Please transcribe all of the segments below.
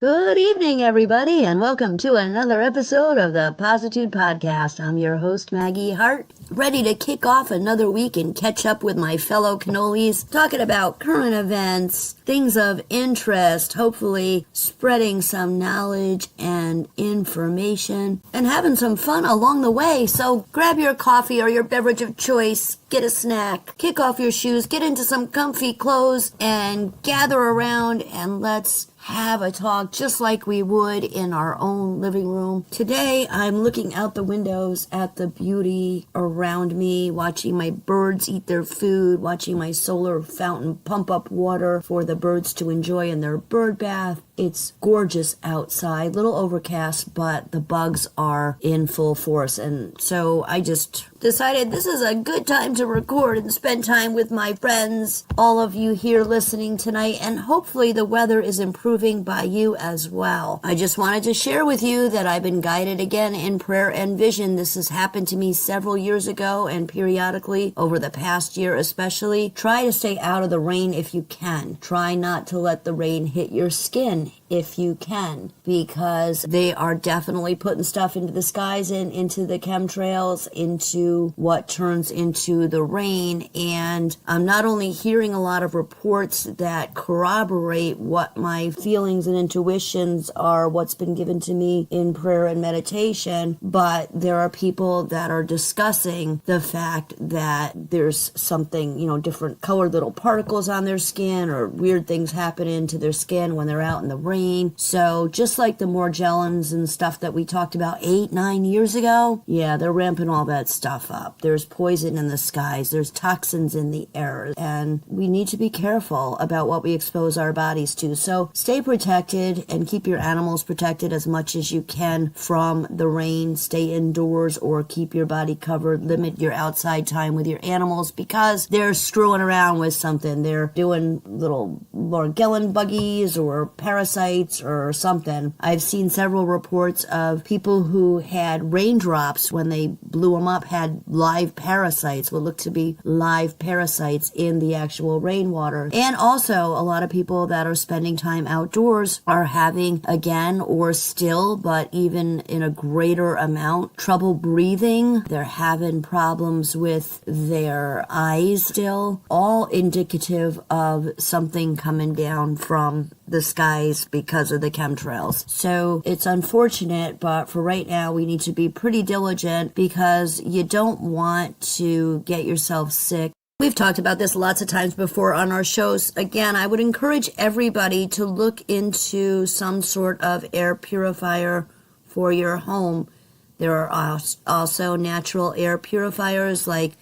Good evening, everybody, and welcome to another episode of the Positude Podcast. I'm your host, Maggie Hart, ready to kick off another week and catch up with my fellow cannolis, talking about current events, things of interest, hopefully spreading some knowledge and information, and having some fun along the way. So grab your coffee or your beverage of choice, get a snack, kick off your shoes, get into some comfy clothes, and gather around and let's have a talk just like we would in our own living room. Today, I'm looking out the windows at the beauty around me, watching my birds eat their food, watching my solar fountain pump up water for the birds to enjoy in their bird bath. It's gorgeous outside, little overcast, but the bugs are in full force. And so I just decided this is a good time to record and spend time with my friends, all of you here listening tonight, and hopefully the weather is improving by you as well. I just wanted to share with you that I've been guided again in prayer and vision. This has happened to me several years ago and periodically over the past year especially. Try to stay out of the rain if you can. Try not to let the rain hit your skin if you can, because they are definitely putting stuff into the skies and into the chemtrails, into what turns into the rain. And I'm not only hearing a lot of reports that corroborate what my feelings and intuitions are, what's been given to me in prayer and meditation, but there are people that are discussing the fact that there's something, different colored little particles on their skin or weird things happening to their skin when they're out in the rain. So just like the Morons and stuff that we talked about 8-9 years ago, yeah, they're ramping all that stuff up. There's poison in the skies, there's toxins in the air, and we need to be careful about what we expose our bodies to. So stay protected and keep your animals protected as much as you can from the rain. Stay indoors or keep your body covered. Limit your outside time with your animals because they're screwing around with something. They're doing little Morgellon buggies or parasites or something. I've seen several reports of people who had raindrops when they blew them up had live parasites, what looked to be live parasites in the actual rainwater. And also a lot of people that are spending time outdoors are having, again or still, but even in a greater amount, trouble breathing. They're having problems with their eyes still, all indicative of something coming down from the skies because of the chemtrails. So it's unfortunate, but for right now, we need to be pretty diligent because you don't want to get yourself sick. We've talked about this lots of times before on our shows. Again, I would encourage everybody to look into some sort of air purifier for your home. There are also natural air purifiers like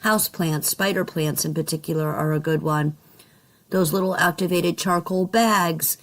houseplants, spider plants in particular are a good one. Those little activated charcoal bags,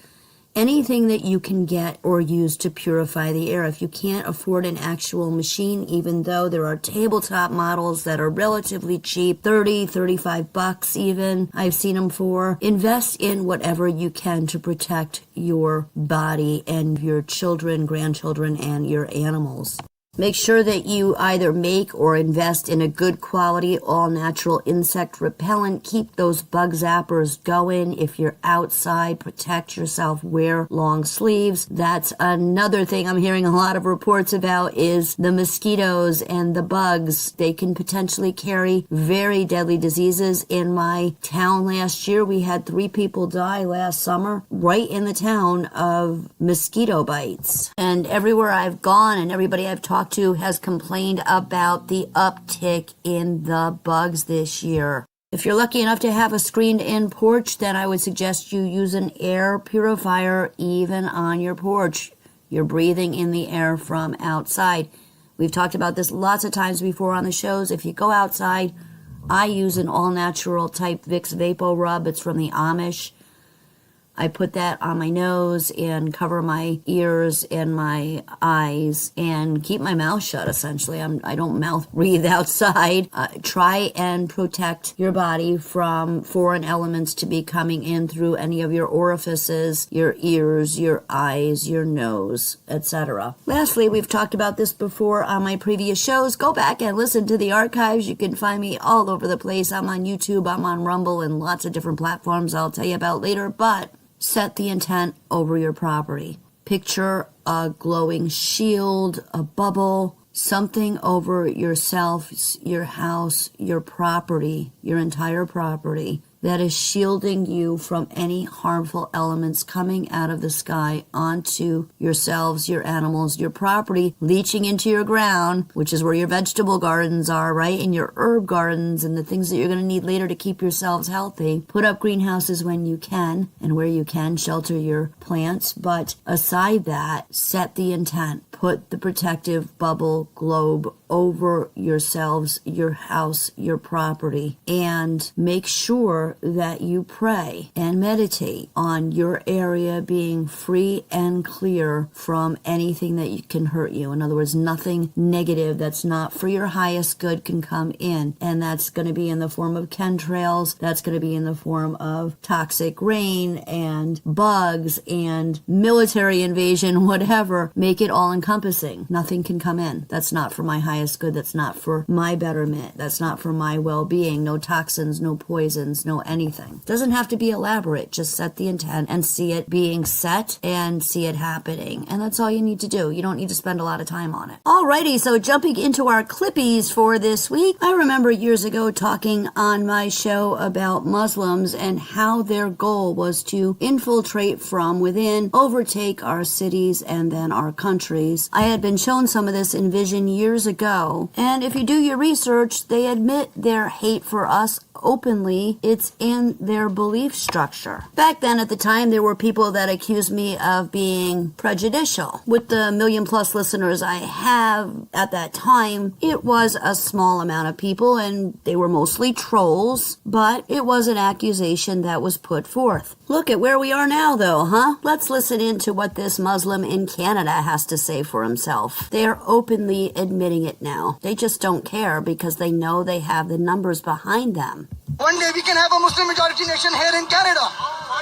anything that you can get or use to purify the air. If you can't afford an actual machine, even though there are tabletop models that are relatively cheap, $30-$35 even, I've seen them for, invest in whatever you can to protect your body and your children, grandchildren, and your animals. Make sure that you either make or invest in a good quality all-natural insect repellent. Keep those bug zappers going. If you're outside, protect yourself. Wear long sleeves. That's another thing I'm hearing a lot of reports about is the mosquitoes and the bugs. They can potentially carry very deadly diseases. In my town last year, we had 3 people die last summer right in the town of mosquito bites. And everywhere I've gone and everybody I've talked to has complained about the uptick in the bugs this year. If you're lucky enough to have a screened-in porch, then I would suggest you use an air purifier even on your porch. You're breathing in the air from outside. We've talked about this lots of times before on the shows. If you go outside, I use an all-natural type Vicks Vapo Rub. It's from the Amish. I put that on my nose and cover my ears and my eyes and keep my mouth shut, essentially. I don't mouth breathe outside. Try and protect your body from foreign elements to be coming in through any of your orifices, your ears, your eyes, your nose, etc. Lastly, we've talked about this before on my previous shows. Go back and listen to the archives. You can find me all over the place. I'm on YouTube, I'm on Rumble, and lots of different platforms I'll tell you about later, but set the intent over your property. Picture a glowing shield, a bubble, something over yourself, your house, your property, your entire property, that is shielding you from any harmful elements coming out of the sky onto yourselves, your animals, your property, leaching into your ground, which is where your vegetable gardens are, right? And your herb gardens and the things that you're going to need later to keep yourselves healthy. Put up greenhouses when you can, and where you can, shelter your plants. But aside that, set the intent. Put the protective bubble globe over yourselves, your house, your property, and make sure that you pray and meditate on your area being free and clear from anything that can hurt you. In other words, nothing negative that's not for your highest good can come in. And that's going to be in the form of chemtrails. That's going to be in the form of toxic rain and bugs and military invasion, whatever. Make it all encompassing. Nothing can come in. That's not for my highest good. That's not for my betterment. That's not for my well-being. No toxins, no poisons, no anything. Doesn't have to be elaborate. Just set the intent and see it being set and see it happening. And that's all you need to do. You don't need to spend a lot of time on it. Alrighty, so jumping into our clippies for this week. I remember years ago talking on my show about Muslims and how their goal was to infiltrate from within, overtake our cities and then our countries. I had been shown some of this in vision years ago. And if you do your research, they admit their hate for us openly. It's in their belief structure. Back then at the time, there were people that accused me of being prejudicial. With the 1 million+ listeners I have at that time, it was a small amount of people and they were mostly trolls, but it was an accusation that was put forth. Look at where we are now though, huh? Let's listen in to what this Muslim in Canada has to say for himself. They are openly admitting it now. They just don't care because they know they have the numbers behind them. One day we can have a Muslim majority nation here in Canada,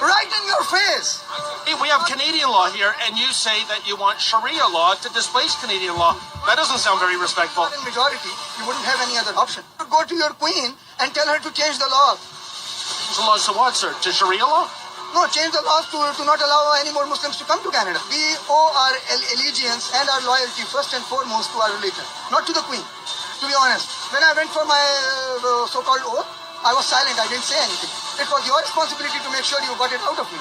right in your face. Hey, we have Canadian law here, and you say that you want Sharia law to displace Canadian law. That doesn't sound very respectful. In majority, you wouldn't have any other option. Go to your queen and tell her to change the law. The laws to what, sir? To Sharia law? No, change the laws to not allow any more Muslims to come to Canada. We owe our allegiance and our loyalty first and foremost to our religion, not to the queen, to be honest. When I went for my so-called oath, I was silent. I didn't say anything. It was your responsibility to make sure you got it out of me.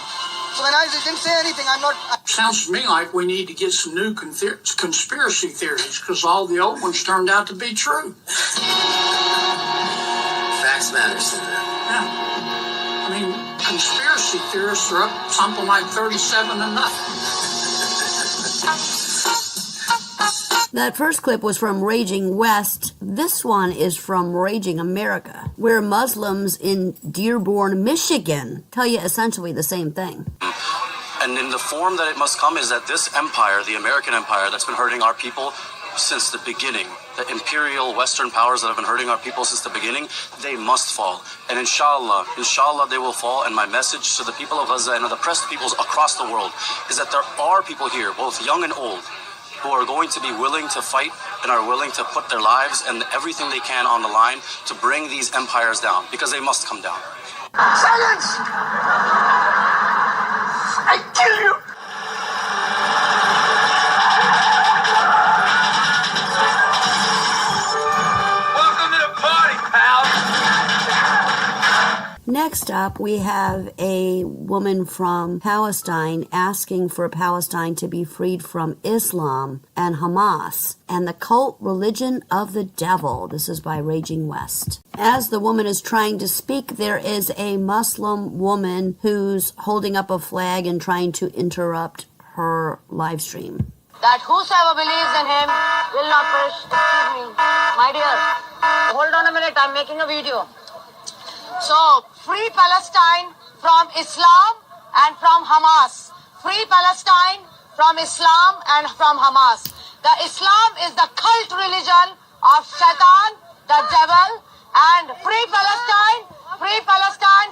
So when I didn't say anything, I'm not... Sounds to me like we need to get some new conspiracy theories because all the old ones turned out to be true. Facts matter, Senator. Yeah. I mean, conspiracy theorists are up something like 37 to nothing. That first clip was from Raging West. This one is from Raging America, where Muslims in Dearborn, Michigan tell you essentially the same thing. And in the form that it must come is that this empire, the American empire that's been hurting our people since the beginning, the imperial Western powers that have been hurting our people since the beginning, they must fall. And inshallah they will fall. And my message to the people of Gaza and the oppressed peoples across the world is that there are people here, both young and old, who are going to be willing to fight and are willing to put their lives and everything they can on the line to bring these empires down, because they must come down. Silence! I kill you! Welcome to the party, pal! Next up, we have a woman from Palestine asking for Palestine to be freed from Islam and Hamas and the cult religion of the devil. This is by Raging West. As the woman is trying to speak, there is a Muslim woman who's holding up a flag and trying to interrupt her live stream. That whosoever believes in him will not perish. Excuse me, my dear, hold on a minute, I'm making a video. So, free Palestine from Islam and from Hamas. Free Palestine from Islam and from Hamas. The Islam is the cult religion of Shaitan, the devil, and free Palestine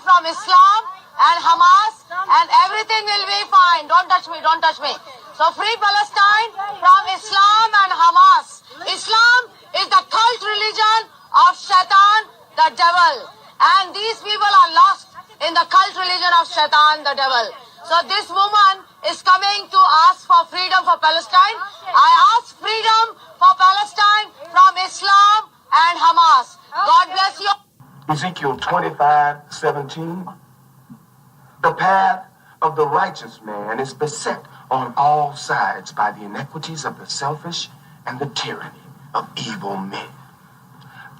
from Islam and Hamas, and everything will be fine. Don't touch me, don't touch me. So free Palestine from Islam and Hamas. Islam is the cult religion of Shaitan, the devil. And these people are lost in the cult religion of Shaitan, the devil. So So this woman is coming to ask for freedom for Palestine. I ask freedom for Palestine from Islam and Hamas. God bless you. Ezekiel 25:17. The path of the righteous man is beset on all sides by the iniquities of the selfish and the tyranny of evil men.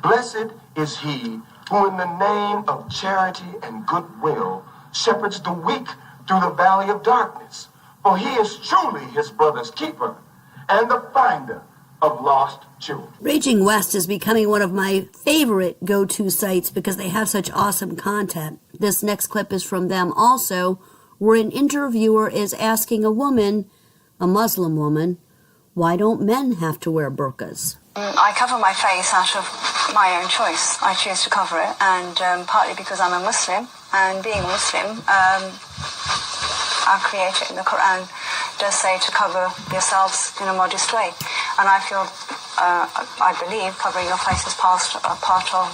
Blessed is he who in the name of charity and goodwill shepherds the weak through the valley of darkness, for he is truly his brother's keeper and the finder of lost children. Raging West is becoming one of my favorite go-to sites because they have such awesome content. This next clip is from them also, where an interviewer is asking a woman, a Muslim woman, why don't men have to wear burqas? I cover my face out of my own choice. I choose to cover it, and partly because I'm a Muslim, and being a Muslim, our Creator in the Quran does say to cover yourselves in a modest way. And I feel, I believe, covering your face is part of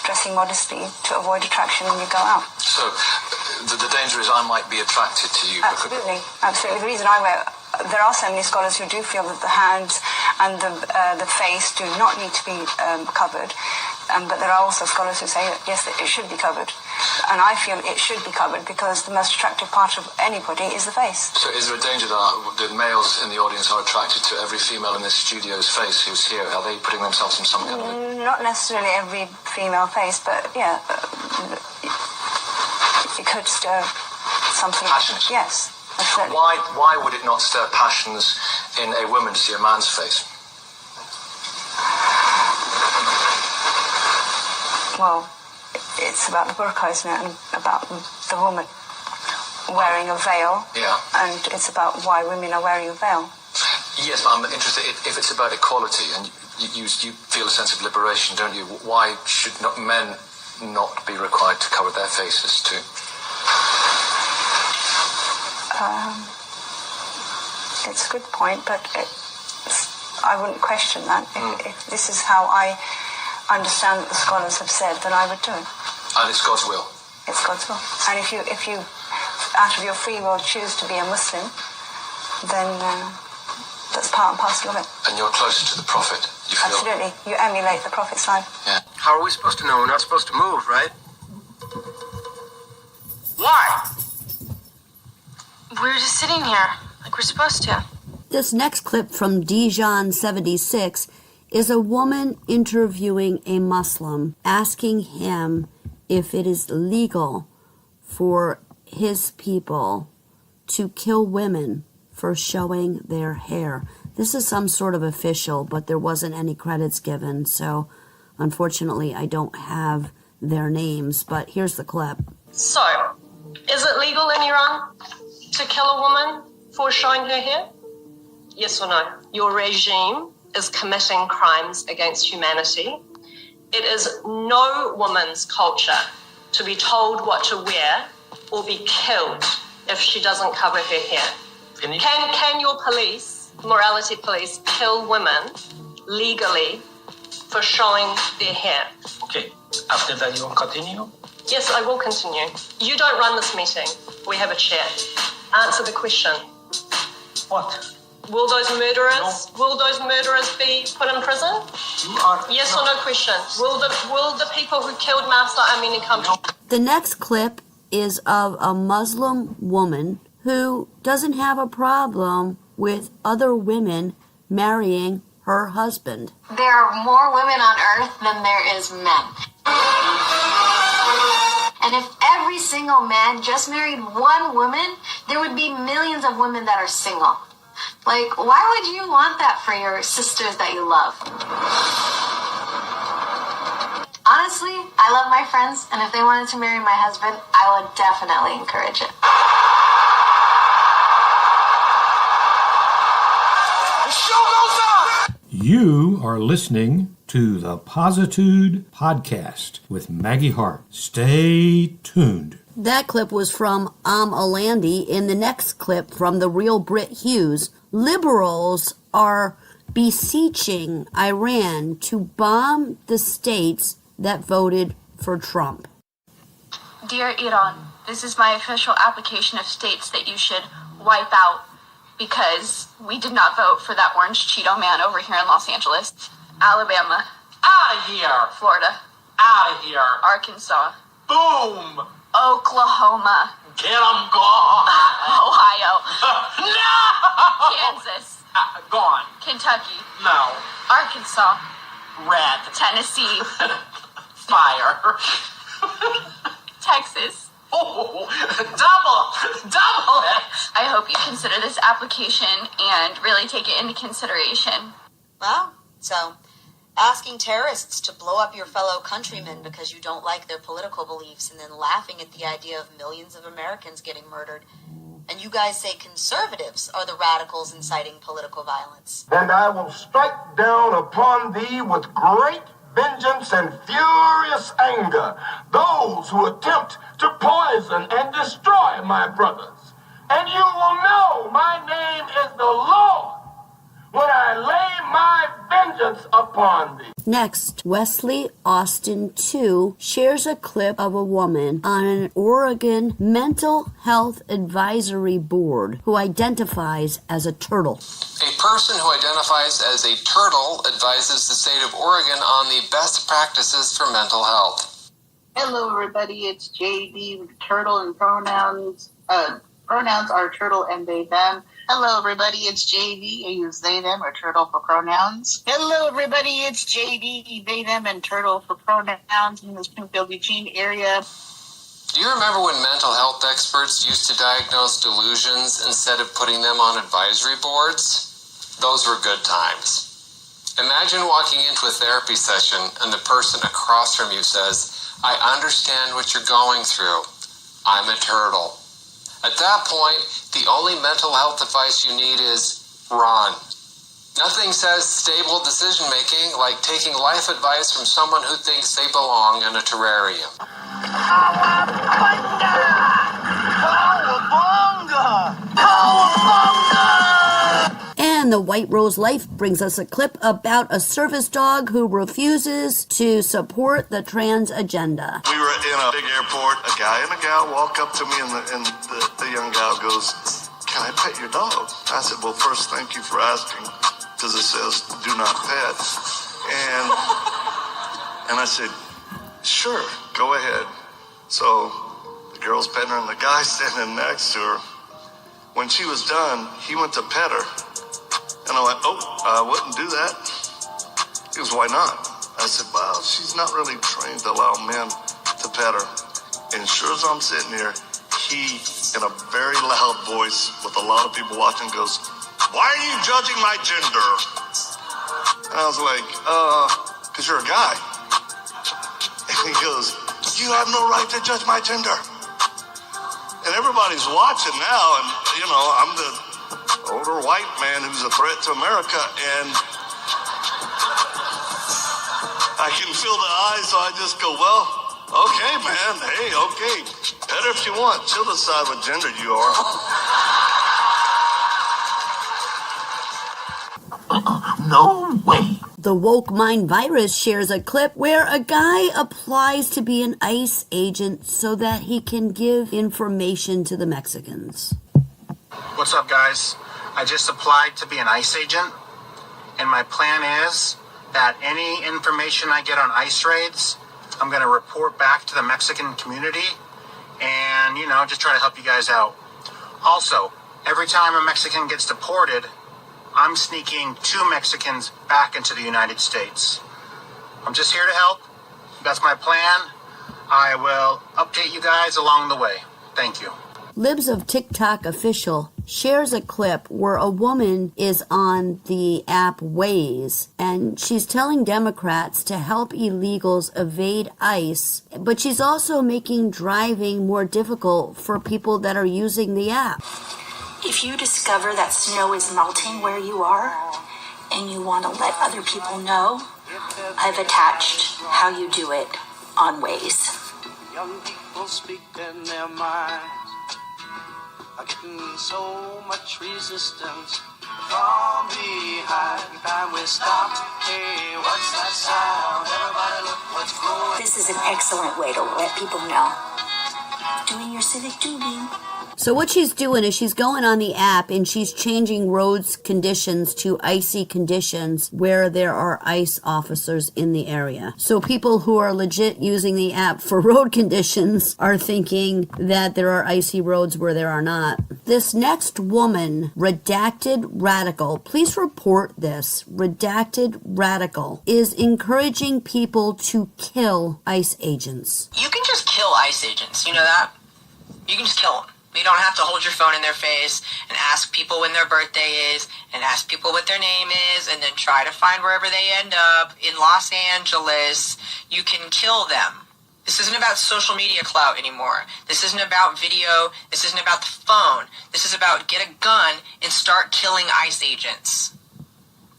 dressing modestly to avoid attraction when you go out. So the danger is I might be attracted to you. Absolutely, absolutely. The reason there are so many scholars who do feel that the hands and the face do not need to be covered, but there are also scholars who say that yes, that it should be covered, and I feel it should be covered because the most attractive part of anybody is the face. So is there a danger that the males in the audience are attracted to every female in this studio's face who's here? Are they putting themselves in some kind of... Not necessarily every female face, but yeah, it could stir some sort of... Passions? Yes. Absolutely. Why would it not stir passions in a woman to see a man's face? Well, it's about the burqa, isn't it? And about the woman wearing a veil. Yeah. And it's about why women are wearing a veil. Yes, but I'm interested if it's about equality, and you feel a sense of liberation, don't you? Why should men not be required to cover their faces too? It's a good point, but I wouldn't question that. If this is how I understand that the scholars have said, then I would do it. And it's God's will. It's God's will. And if you out of your free will choose to be a Muslim, then that's part and parcel of it. And you're closer to the Prophet, you feel? Absolutely. You emulate the Prophet's life. Yeah. How are we supposed to know? We're not supposed to move, right? Why? We're just sitting here, like we're supposed to. This next clip from Dijon76 is a woman interviewing a Muslim, asking him if it is legal for his people to kill women for showing their hair. This is some sort of official, but there wasn't any credits given, so unfortunately I don't have their names, but here's the clip. So, is it legal in Iran to kill a woman for showing her hair? Yes or no? Your regime is committing crimes against humanity. It is no woman's culture to be told what to wear or be killed if she doesn't cover her hair. Can your police, morality police, kill women legally for showing their hair? Okay, after that you will continue? Yes, I will continue. You don't run this meeting. We have a chair. Answer the question. What? Will those murderers be put in prison? Yes or no question. Will the people who killed Mahsa Amini come to... The next clip is of a Muslim woman who doesn't have a problem with other women marrying her husband. There are more women on earth than there is men. And if every single man just married one woman, there would be millions of women that are single. Like, why would you want that for your sisters that you love? Honestly, I love my friends, and if they wanted to marry my husband, I would definitely encourage it. The show goes on! You are listening to the Positude Podcast with Maggie Hart. Stay tuned. That clip was from Alandi. In the next clip from the real Brit Hughes, liberals are beseeching Iran to bomb the states that voted for Trump. Dear Iran, This is my official application of states that you should wipe out because we did not vote for that orange Cheeto man over here in Los Angeles. Alabama. Out of here. Florida. Out of here. Arkansas. Boom. Oklahoma. Get them gone. Ohio. No. Kansas. Gone. Kentucky. No. Arkansas. Red. Tennessee. Fire. Texas. Oh, double it. I hope you consider this application and really take it into consideration. Wow. So, asking terrorists to blow up your fellow countrymen because you don't like their political beliefs and then laughing at the idea of millions of Americans getting murdered. And you guys say conservatives are the radicals inciting political violence. And I will strike down upon thee with great vengeance and furious anger those who attempt to poison and destroy my brothers. And you will know my name is the Lord when I lay my vengeance upon thee. Next, Wesley Austin 2 shares a clip of a woman on an Oregon mental health advisory board who identifies as a turtle. A person who identifies as a turtle advises the state of Oregon on the best practices for mental health. Hello, everybody. It's JD with turtle and pronouns. Pronouns are turtle and they, them. Hello, everybody. It's JD. I use they, them, or turtle for pronouns. Hello, everybody. It's JD, they, them, and turtle for pronouns in the Springfield, Eugene area. Do you remember when mental health experts used to diagnose delusions instead of putting them on advisory boards? Those were good times. Imagine walking into a therapy session and the person across from you says, I understand what you're going through. I'm a turtle. At that point, the only mental health advice you need is run. Nothing says stable decision-making like taking life advice from someone who thinks they belong in a terrarium. And the White Rose Life brings us a clip about a service dog who refuses to support the trans agenda. We were in a big airport. A guy and a gal walk up to me, and the young gal goes, "Can I pet your dog?" I said, "Well, first, thank you for asking, because it says do not pet." And I said, "Sure, go ahead." So the girl's petting her, and the guy standing next to her. When she was done, he went to pet her. And I went, I wouldn't do that. He goes, "Why not?" I said, "Well, she's not really trained to allow men to pet her." And sure as I'm sitting here, he, in a very loud voice with a lot of people watching, goes, "Why are you judging my gender?" And I was like, "Because you're a guy." And he goes, "You have no right to judge my gender." And everybody's watching now, and, I'm the older white man who's a threat to America, and I can feel the eyes, so I just go, "Well, okay, man, hey, okay, pet her if you want. She'll decide what gender you are." No way. The Woke Mind Virus shares a clip where a guy applies to be an ICE agent so that he can give information to the Mexicans. What's up, guys? I just applied to be an ICE agent, and my plan is that any information I get on ICE raids, I'm going to report back to the Mexican community and, just try to help you guys out. Also, every time a Mexican gets deported, I'm sneaking 2 Mexicans back into the United States. I'm just here to help. That's my plan. I will update you guys along the way. Thank you. Libs of TikTok Official shares a clip where a woman is on the app Waze, and she's telling Democrats to help illegals evade ICE, but she's also making driving more difficult for people that are using the app. If you discover that snow is melting where you are and you want to let other people know, I've attached how you do it on Waze. Young people speak in their minds, are getting so much resistance from behind. Time we stop. Hey, what's that sound? Everybody look what's going on. This is an excellent way to let people know. Do doing your civic duty. So what she's doing is she's going on the app and she's changing roads conditions to icy conditions where there are ICE officers in the area. So people who are legit using the app for road conditions are thinking that there are icy roads where there are not. This next woman, Redacted Radical, please report this. Redacted Radical is encouraging people to kill ICE agents. You can just kill ICE agents, you know that? You can just kill them. You don't have to hold your phone in their face and ask people when their birthday is and ask people what their name is and then try to find wherever they end up in Los Angeles. You can kill them. This isn't about social media clout anymore. This isn't about video. This isn't about the phone. This is about get a gun and start killing ICE agents.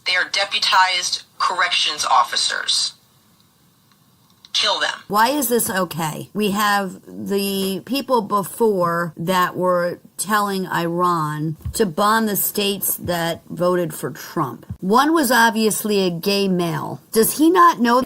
They are deputized corrections officers. Kill them. Why is this okay? We have the people before that were telling Iran to bomb the states that voted for Trump. One was obviously a gay male. Does he not know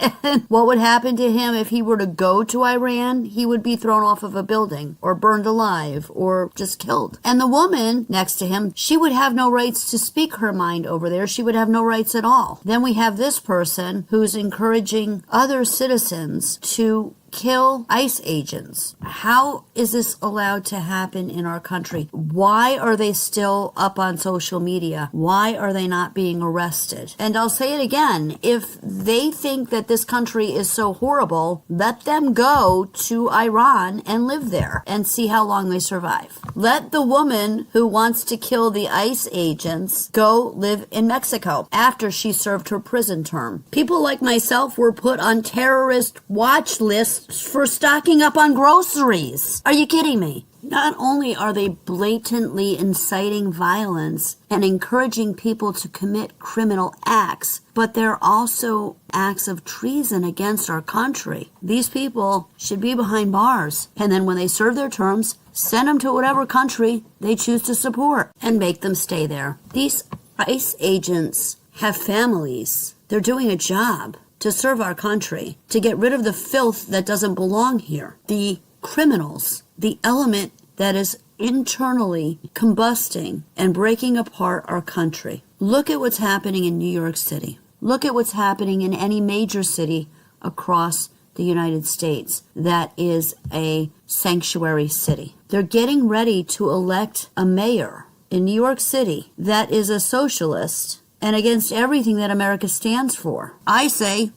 what would happen to him if he were to go to Iran? He would be thrown off of a building or burned alive or just killed. And the woman next to him, she would have no rights to speak her mind over there. She would have no rights at all. Then we have this person who's encouraging other citizens to kill ICE agents. How is this allowed to happen in our country? Why are they still up on social media? Why are they not being arrested? And I'll say it again, if they think that this country is so horrible, let them go to Iran and live there and see how long they survive. Let the woman who wants to kill the ICE agents go live in Mexico after she served her prison term. People like myself were put on terrorist watch lists for stocking up on groceries. Are you kidding me? Not only are they blatantly inciting violence and encouraging people to commit criminal acts, but they're also acts of treason against our country. These people should be behind bars. And then when they serve their terms, send them to whatever country they choose to support and make them stay there. These ICE agents have families. They're doing a job to serve our country, to get rid of the filth that doesn't belong here. The criminals, the element that is internally combusting and breaking apart our country. Look at what's happening in New York City. Look at what's happening in any major city across the United States that is a sanctuary city. They're getting ready to elect a mayor in New York City that is a socialist and against everything that America stands for. I say,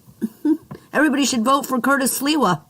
everybody should vote for Curtis Sliwa.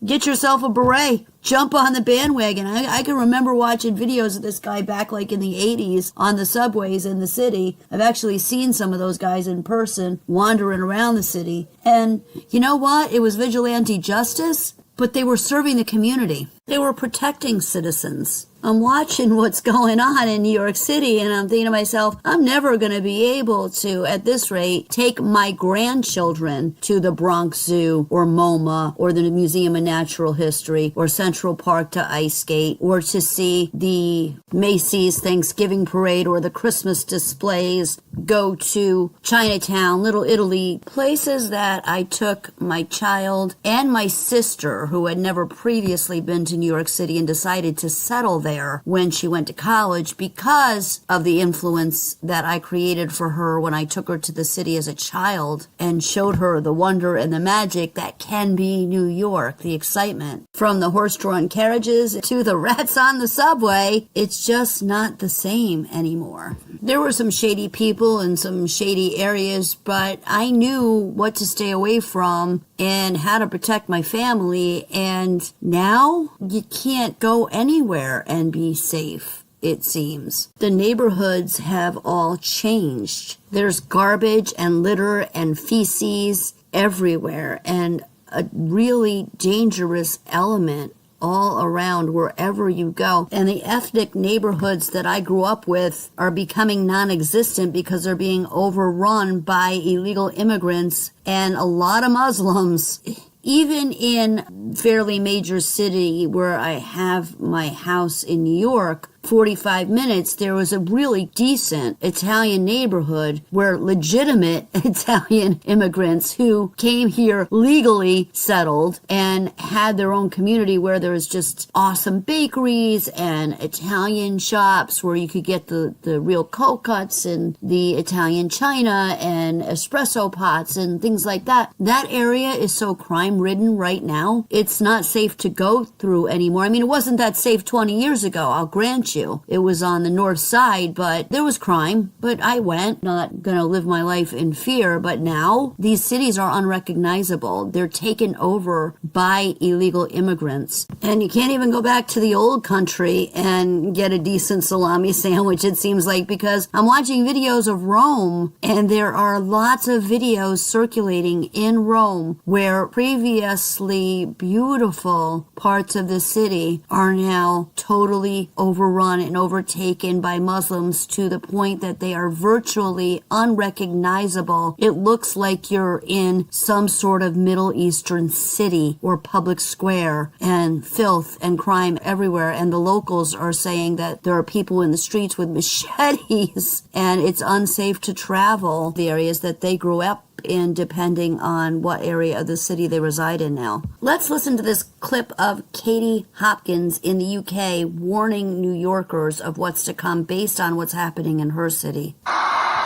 Get yourself a beret. Jump on the bandwagon. I can remember watching videos of this guy back like in the 80s on the subways in the city. I've actually seen some of those guys in person wandering around the city. And you know what? It was vigilante justice, but they were serving the community. They were protecting citizens. I'm watching what's going on in New York City and I'm thinking to myself, I'm never going to be able to, at this rate, take my grandchildren to the Bronx Zoo or MoMA or the Museum of Natural History or Central Park to ice skate or to see the Macy's Thanksgiving Parade or the Christmas displays, go to Chinatown, Little Italy, places that I took my child and my sister who had never previously been to New York City and decided to settle there when she went to college because of the influence that I created for her when I took her to the city as a child and showed her the wonder and the magic that can be New York, the excitement. From the horse-drawn carriages to the rats on the subway, it's just not the same anymore. There were some shady people in some shady areas, but I knew what to stay away from and how to protect my family, and now you can't go anywhere and be safe, it seems. The neighborhoods have all changed. There's garbage and litter and feces everywhere, and a really dangerous element all around wherever you go. And the ethnic neighborhoods that I grew up with are becoming non-existent because they're being overrun by illegal immigrants and a lot of Muslims. Even in fairly major city where I have my house in New York, 45 minutes, there was a really decent Italian neighborhood where legitimate Italian immigrants who came here legally settled and had their own community where there was just awesome bakeries and Italian shops where you could get the real cold cuts and the Italian china and espresso pots and things like that. That area is so crime-ridden right now. It's not safe to go through anymore. I mean, it wasn't that safe 20 years ago, I'll grant you. It was on the north side, but there was crime. But I went, not gonna live my life in fear. But now, these cities are unrecognizable. They're taken over by illegal immigrants. And you can't even go back to the old country and get a decent salami sandwich, it seems like, because I'm watching videos of Rome, and there are lots of videos circulating in Rome where previously beautiful parts of the city are now totally overrun and overtaken by Muslims to the point that they are virtually unrecognizable. It looks like you're in some sort of Middle Eastern city or public square, and filth and crime everywhere. And the locals are saying that there are people in the streets with machetes and it's unsafe to travel the areas that they grew up in, depending on what area of the city they reside in now. Let's listen to this clip of Katie Hopkins in the UK warning New Yorkers of what's to come based on what's happening in her city.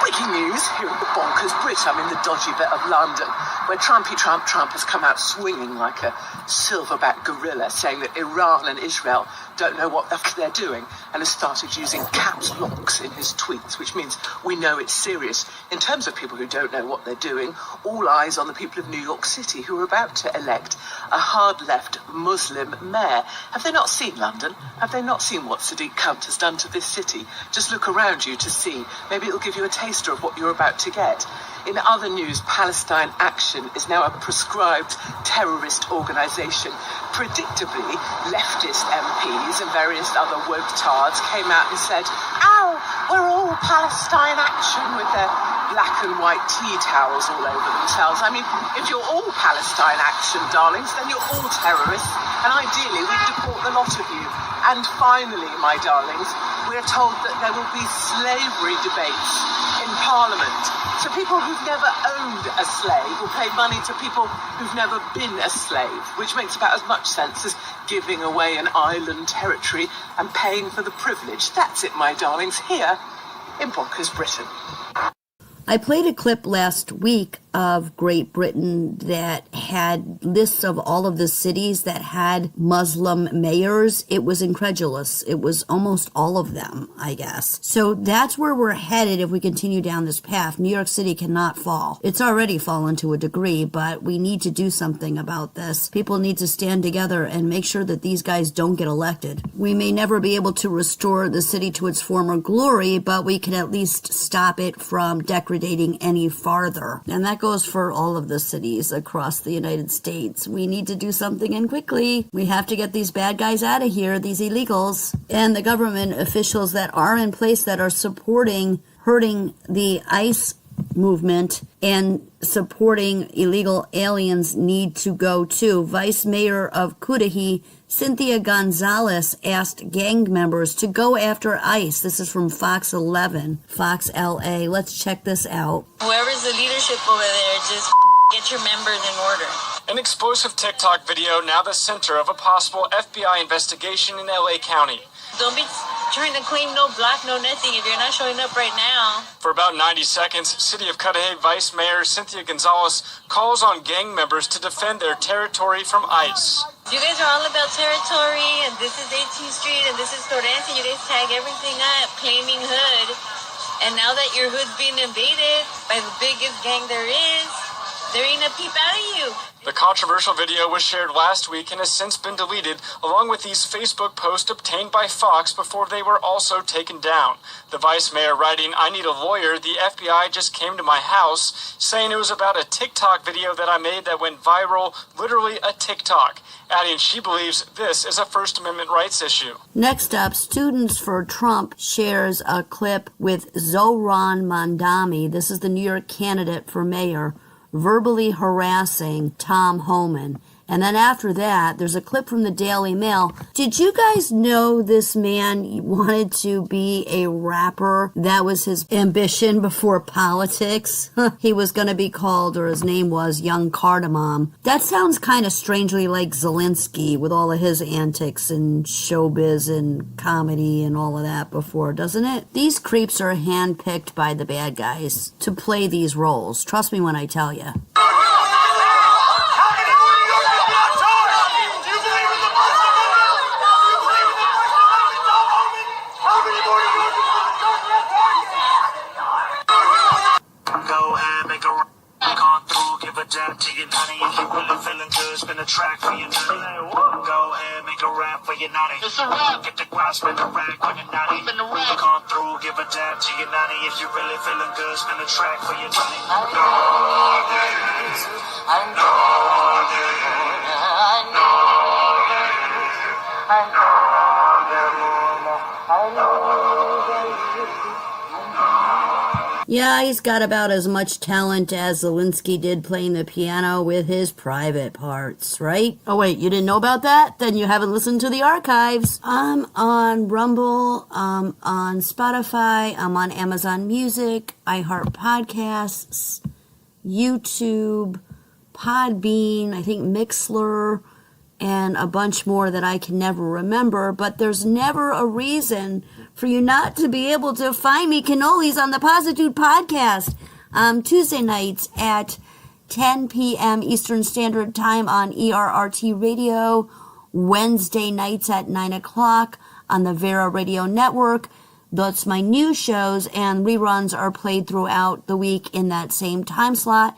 Breaking news here in the bonkers Brit. I'm in the dodgy bit of London, where Trump has come out swinging like a silverback gorilla, saying that Iran and Israel don't know what they're doing, and has started using caps locks in his tweets, which means we know it's serious. In terms of people who don't know what they're doing, all eyes on the people of New York City, who are about to elect a hard-left Muslim mayor. Have they not seen London? Have they not seen what Sadiq Khan has done to this city? Just look around you to see. Maybe it'll give you a taster of what you're about to get. In other news, Palestine Action is now a proscribed terrorist organisation. Predictably, leftist MPs and various other woke tards came out and said, "Ow, we're all Palestine Action," with their black and white tea towels all over themselves. I mean, if you're all Palestine Action, darlings, then you're all terrorists, and ideally we'd deport the lot of you. And finally, my darlings, we're told that there will be slavery debates in Parliament. So people who've never owned a slave will pay money to people who've never been a slave, which makes about as much sense as giving away an island territory and paying for the privilege. That's it, my darlings, here in Bonkers Britain. I played a clip last week of Great Britain that had lists of all of the cities that had Muslim mayors. It was incredulous. It was almost all of them, I guess. So that's where we're headed if we continue down this path. New York City cannot fall. It's already fallen to a degree, but we need to do something about this. People need to stand together and make sure that these guys don't get elected. We may never be able to restore the city to its former glory, but we can at least stop it from degrading any farther. And that goes for all of the cities across the United States. We need to do something, and quickly. We have to get these bad guys out of here, these illegals. And the government officials that are in place that are hurting the ICE movement and supporting illegal aliens need to go too. Vice Mayor of Cudahy, Cynthia Gonzalez, asked gang members to go after ICE. This is from Fox 11, Fox LA. Let's check this out. Whoever's the leadership over there, just get your members in order. An explosive TikTok video now the center of a possible FBI investigation in LA County. Don't be trying to claim no block, no nothing if you're not showing up right now. For about 90 seconds, City of Cudahy Vice Mayor Cynthia Gonzalez calls on gang members to defend their territory from ICE. You guys are all about territory, and this is 18th Street, and this is Torrance, and you guys tag everything up, claiming hood. And now that your hood's being invaded by the biggest gang there is, there ain't a peep out of you. The controversial video was shared last week and has since been deleted, along with these Facebook posts obtained by Fox before they were also taken down. The vice mayor writing, "I need a lawyer. The FBI just came to my house," saying it was about a TikTok video that I made that went viral, literally a TikTok, adding she believes this is a First Amendment rights issue. Next up, Students for Trump shares a clip with Zohran Mamdani. This is the New York candidate for mayor, verbally harassing Tom Homan. And then after that, there's a clip from the Daily Mail. Did you guys know this man wanted to be a rapper? That was his ambition before politics. He was going to be called, or his name was, Young Cardamom. That sounds kind of strangely like Zelensky with all of his antics and showbiz and comedy and all of that before, doesn't it? These creeps are handpicked by the bad guys to play these roles. Trust me when I tell you. Jam to your nutty. If you really feeling good, spin a track for your nutty. Go ahead, make a rap for your nutty. It's a rap. Get the guap, spin the rag on your nutty. Spin the rag. Come through, give a dab to your nutty. If you really feeling good, spin a track for your nutty. I Yeah, he's got about as much talent as Zelensky did playing the piano with his private parts, right? Oh, wait, you didn't know about that? Then you haven't listened to the archives. I'm on Rumble, I'm on Spotify, I'm on Amazon Music, iHeart Podcasts, YouTube, Podbean, I think Mixler, and a bunch more that I can never remember, but there's never a reason for you not to be able to find me cannolis on the Positude Podcast. Tuesday nights at 10 p.m. Eastern Standard Time on ERRT Radio, Wednesday nights at 9 o'clock on the Vera Radio Network. That's my new shows, and reruns are played throughout the week in that same time slot.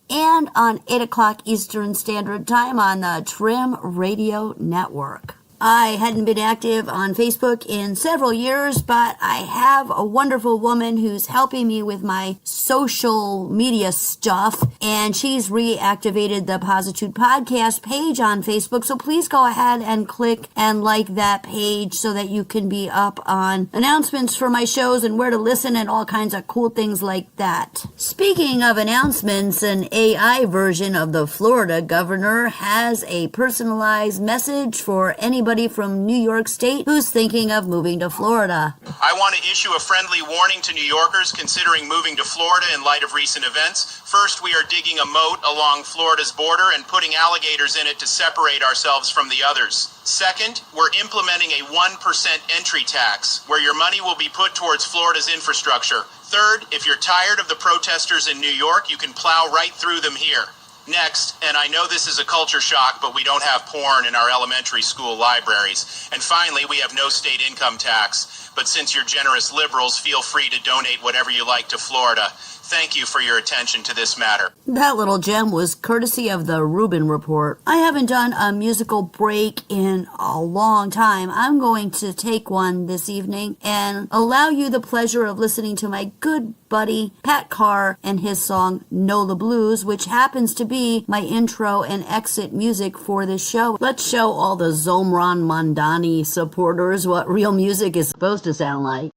And on 8 o'clock Eastern Standard Time on the Trim Radio Network. I hadn't been active on Facebook in several years, but I have a wonderful woman who's helping me with my social media stuff, and she's reactivated the Positude Podcast page on Facebook, so please go ahead and click and like that page so that you can be up on announcements for my shows and where to listen and all kinds of cool things like that. Speaking of announcements, an AI version of the Florida governor has a personalized message for anybody from New York State who's thinking of moving to Florida. I want to issue a friendly warning to New Yorkers considering moving to Florida in light of recent events. First, we are digging a moat along Florida's border and putting alligators in it to separate ourselves from the others. Second, we're implementing a 1% entry tax, where your money will be put towards Florida's infrastructure. Third, if you're tired of the protesters in New York, you can plow right through them here. Next, and I know this is a culture shock, but we don't have porn in our elementary school libraries. And finally, we have no state income tax. But since you're generous liberals, feel free to donate whatever you like to Florida. Thank you for your attention to this matter. That little gem was courtesy of the Rubin Report. I haven't done a musical break in a long time. I'm going to take one this evening and allow you the pleasure of listening to my good buddy Pat Carr and his song Know the Blues, which happens to be my intro and exit music for this show. Let's show all the Zomran Mondani supporters what real music is supposed to sound like.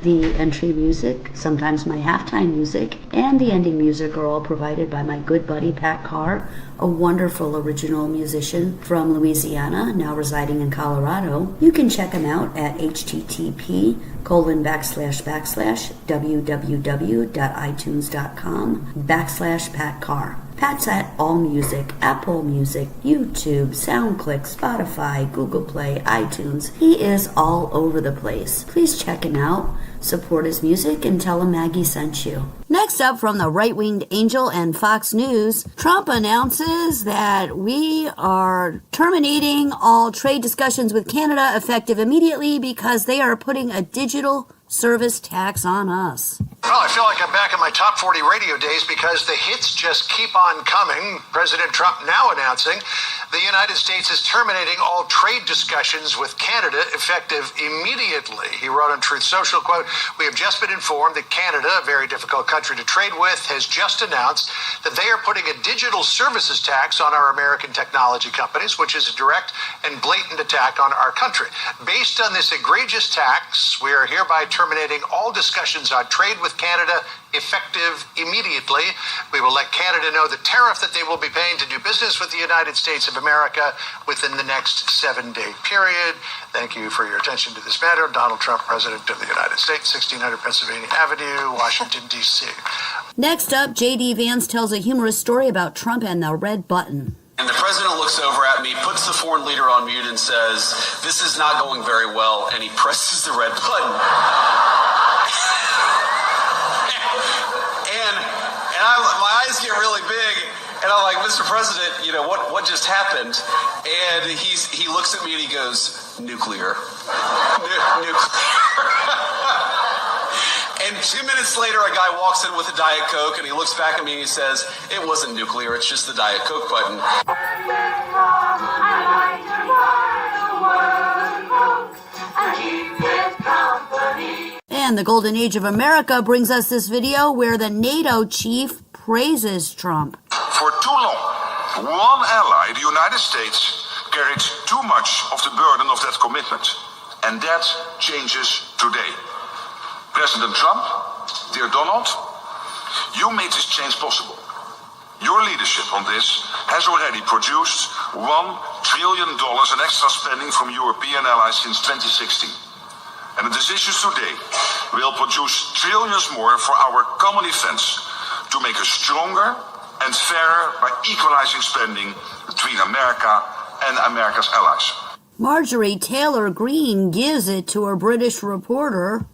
The entry music, sometimes my halftime music, and the ending music are all provided by my good buddy Pat Carr, a wonderful original musician from Louisiana, now residing in Colorado. You can check him out at http://www.itunes.com/Pat Carr. Pat's at AllMusic, Apple Music, YouTube, SoundClick, Spotify, Google Play, iTunes. He is all over the place. Please check him out, support his music, and tell him Maggie sent you. Next up from the right-winged Angel and Fox News, Trump announces that we are terminating all trade discussions with Canada effective immediately because they are putting a digital service tax on us. Well, I feel like I'm back in my top 40 radio days because the hits just keep on coming. President Trump now announcing the United States is terminating all trade discussions with Canada effective immediately. He wrote on Truth Social, quote, "We have just been informed that Canada, a very difficult country to trade with, has just announced that they are putting a digital services tax on our American technology companies, which is a direct and blatant attack on our country. Based on this egregious tax, we are hereby terminating all discussions on trade with Canada effective immediately. We will let Canada know the tariff that they will be paying to do business with the United States of America within the next 7-day period. Thank you for your attention to this matter. Donald Trump, President of the United States, 1600 Pennsylvania Avenue, Washington, D.C. Next up, J.D. Vance tells a humorous story about Trump and the red button. And the president looks over at me, puts the foreign leader on mute, and says, "This is not going very well," and he presses the red button. My eyes get really big, and I'm like, "Mr. President, you know, what just happened?" And he looks at me and he goes, "Nuclear." Nuclear. And 2 minutes later, a guy walks in with a Diet Coke, and he looks back at me and he says, "It wasn't nuclear, it's just the Diet Coke button." And the Golden Age of America brings us this video where the NATO chief praises Trump. For too long, one ally, the United States, carried too much of the burden of that commitment. And that changes today. President Trump, dear Donald, you made this change possible. Your leadership on this has already produced $1 trillion in extra spending from European allies since 2016. And the decisions today will produce trillions more for our common defense to make us stronger and fairer by equalizing spending between America and America's allies. Marjorie Taylor Greene gives it to a British reporter.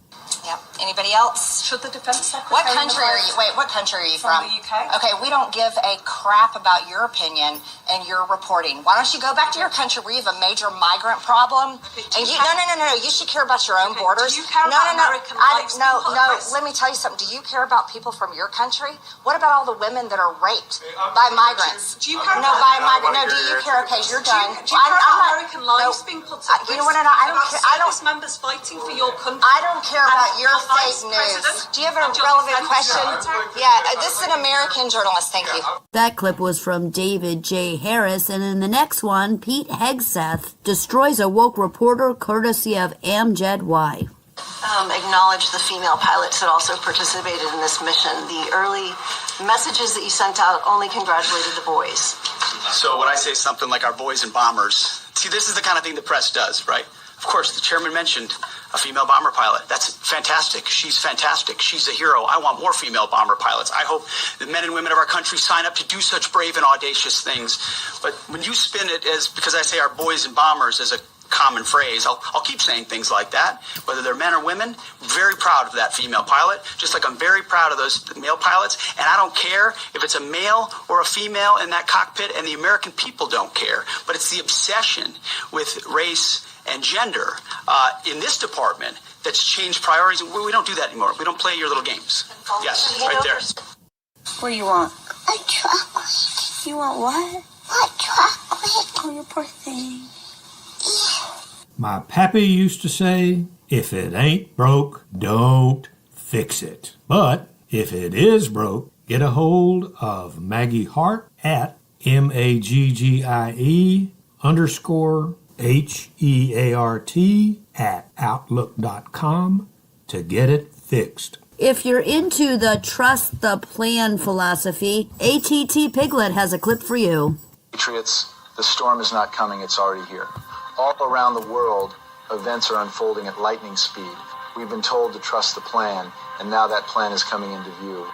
Yep. Anybody else? Should the defense secretary? What country are you? Wait, what country are you from? The UK. Okay, we don't give a crap about your opinion and your reporting. Why don't you go back to your country where you have a major migrant problem? Okay, no. You should care about your own borders. Do you care about American lives being put at risk? Let me tell you something. Do you care about people from your country? What about all the women that are raped by migrants? Do you care No, about by migrants. No, do you care? Okay, you're done. Do you care about American lives being put at risk? You know what? I don't care. Service members fighting for your country. I don't care about your fake news. Do you have a relevant question? Yeah, this is an American journalist. Thank you. That clip was from David J. Harris, and in the next one, Pete Hegseth destroys a woke reporter courtesy of Amjad Y. Acknowledge the female pilots that also participated in this mission. The early messages that you sent out only congratulated the boys. So when I say something like our boys and bombers, see, this is the kind of thing the press does, right? Of course, the chairman mentioned a female bomber pilot. That's fantastic. She's fantastic. She's a hero. I want more female bomber pilots. I hope the men and women of our country sign up to do such brave and audacious things. But when you spin it as, because I say our boys and bombers as a common phrase, I'll keep saying things like that, whether they're men or women. Very proud of that female pilot, just like I'm very proud of those male pilots. And I don't care if it's a male or a female in that cockpit, and the American people don't care. But it's the obsession with race and gender in this department that's changed priorities. We don't do that anymore. We don't play your little games. Yes, right there. What do you want? A chocolate. You want what? A chocolate. Oh, you poor thing. My pappy used to say, if it ain't broke, don't fix it. But if it is broke, get a hold of Maggie Hart at MAGGIE_HEART @outlook.com. to get it fixed. If you're into the trust the plan philosophy, ATT Piglet has a clip for you. Patriots, the storm is not coming, it's already here. All around the world, events are unfolding at lightning speed. We've been told to trust the plan, and now that plan is coming into view.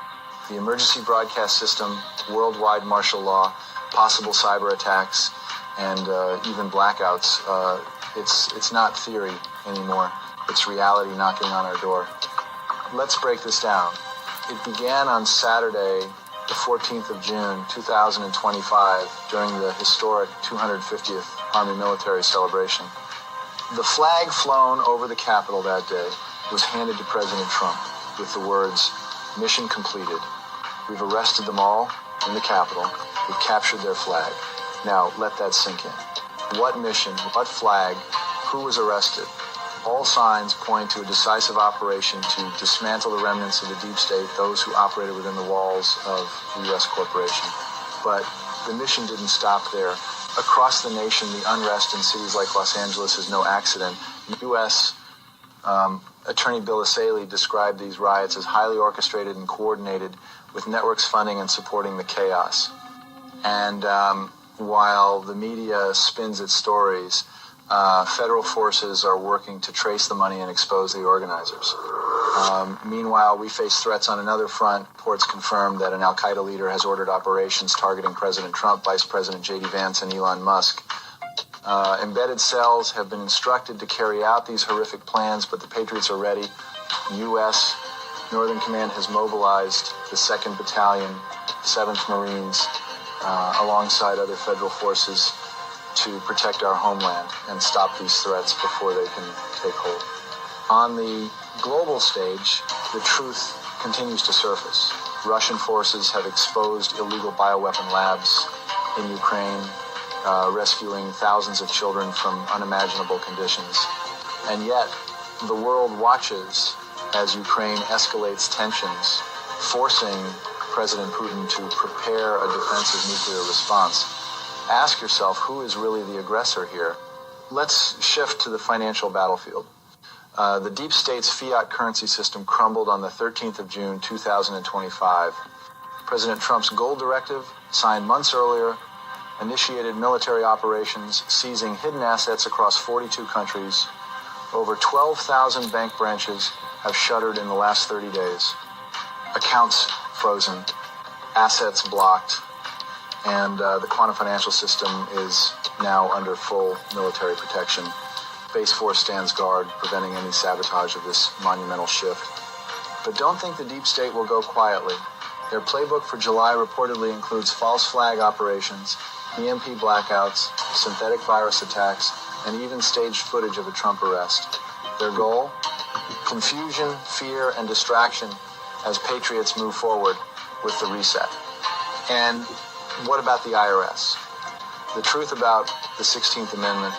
The emergency broadcast system, worldwide martial law, possible cyber attacks, and even blackouts. It's not theory anymore. It's reality knocking on our door. Let's break this down. It began on Saturday, the 14th of June, 2025, during the historic 250th Army Military Celebration. The flag flown over the Capitol that day was handed to President Trump with the words, "Mission completed. We've arrested them all in the Capitol. We've captured their flag. Now let that sink in." What mission? What flag? Who was arrested? All signs point to a decisive operation to dismantle the remnants of the deep state, those who operated within the walls of the U.S. corporation. But the mission didn't stop there. Across the nation, the unrest in cities like Los Angeles is no accident. U.S. Attorney Bill Asaley described these riots as highly orchestrated and coordinated, with networks funding and supporting the chaos. And while the media spins its stories, federal forces are working to trace the money and expose the organizers. Meanwhile, we face threats on another front. Reports confirm that an al-Qaeda leader has ordered operations targeting President Trump, Vice President J.D. Vance, and Elon Musk. Embedded cells have been instructed to carry out these horrific plans, but the Patriots are ready. U.S. Northern Command has mobilized the 2nd Battalion, 7th Marines, alongside other federal forces to protect our homeland and stop these threats before they can take hold. On the global stage, the truth continues to surface. Russian forces have exposed illegal bioweapon labs in Ukraine, rescuing thousands of children from unimaginable conditions. And yet, the world watches as Ukraine escalates tensions, forcing President Putin to prepare a defensive nuclear response. Ask yourself, who is really the aggressor here? Let's shift to the financial battlefield. The deep state's fiat currency system crumbled on the 13th of June, 2025. President Trump's gold directive, signed months earlier, initiated military operations, seizing hidden assets across 42 countries. Over 12,000 bank branches have shuttered in the last 30 days. Accounts frozen, assets blocked, and the quantum financial system is now under full military protection. Base Force stands guard, preventing any sabotage of this monumental shift. But don't think the deep state will go quietly. Their playbook for July reportedly includes false flag operations, EMP blackouts, synthetic virus attacks, and even staged footage of a Trump arrest. Their goal? Confusion, fear, and distraction as patriots move forward with the reset. And what about the IRS? The truth about the 16th Amendment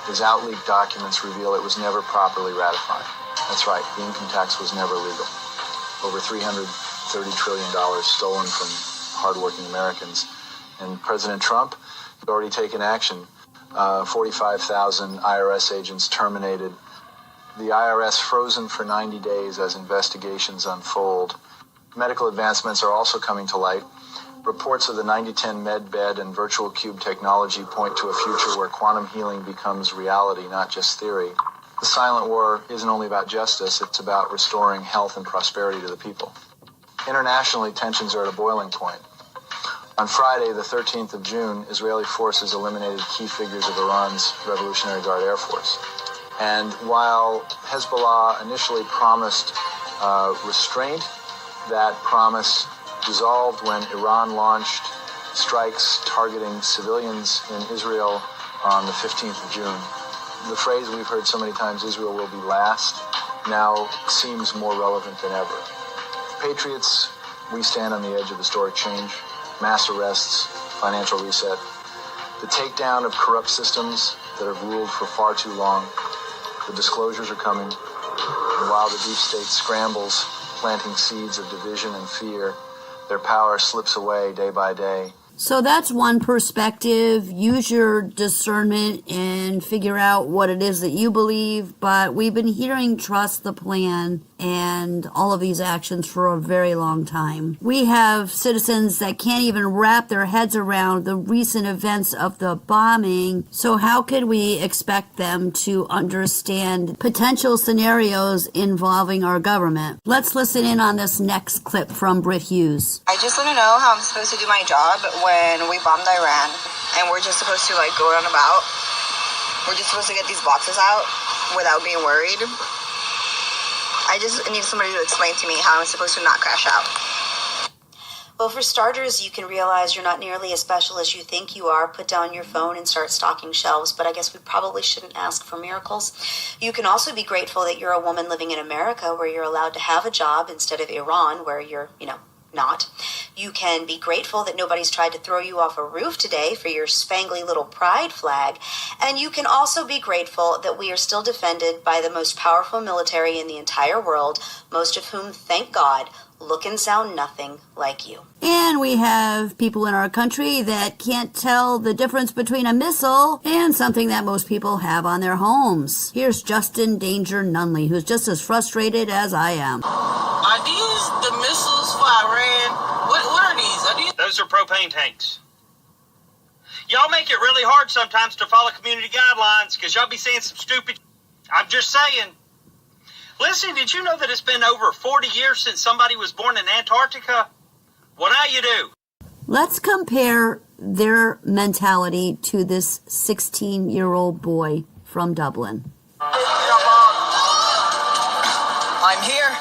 is out-leaked documents reveal it was never properly ratified. That's right, the income tax was never legal. Over $330 trillion stolen from hardworking Americans. And President Trump had already taken action. 45,000 IRS agents terminated. The IRS frozen for 90 days as investigations unfold. Medical advancements are also coming to light. Reports of the 9010 med bed and virtual cube technology point to a future where quantum healing becomes reality, not just theory. The silent war isn't only about justice, it's about restoring health and prosperity to the people. Internationally, tensions are at a boiling point. On Friday, the 13th of June, Israeli forces eliminated key figures of Iran's Revolutionary Guard Air Force. And while Hezbollah initially promised restraint, that promise dissolved when Iran launched strikes targeting civilians in Israel on the 15th of June. The phrase we've heard so many times, Israel will be last, now seems more relevant than ever. Patriots, we stand on the edge of historic change, mass arrests, financial reset, the takedown of corrupt systems that have ruled for far too long. The disclosures are coming, and while the deep state scrambles, planting seeds of division and fear, their power slips away day by day. So that's one perspective. Use your discernment and figure out what it is that you believe. But we've been hearing trust the plan and all of these actions for a very long time. We have citizens that can't even wrap their heads around the recent events of the bombing. So how could we expect them to understand potential scenarios involving our government? Let's listen in on this next clip from Britt Hughes. I just want to know how I'm supposed to do my job when we bombed Iran and we're just supposed to go on about. We're just supposed to get these boxes out without being worried. I just need somebody to explain to me how I'm supposed to not crash out. Well, for starters, you can realize you're not nearly as special as you think you are. Put down your phone and start stocking shelves, but I guess we probably shouldn't ask for miracles. You can also be grateful that you're a woman living in America where you're allowed to have a job instead of Iran where you're, not. You can be grateful that nobody's tried to throw you off a roof today for your spangly little pride flag. And you can also be grateful that we are still defended by the most powerful military in the entire world, most of whom, thank God, look and sound nothing like you. And we have people in our country that can't tell the difference between a missile and something that most people have on their homes. Here's Justin Danger Nunley, who's just as frustrated as I am. Are these the missiles for Iran? What are these? Those are propane tanks. Y'all make it really hard sometimes to follow community guidelines because y'all be saying some stupid... I'm just saying. Listen, did you know that it's been over 40 years since somebody was born in Antarctica? Well, now you do. Let's compare their mentality to this 16-year-old boy from Dublin. I'm here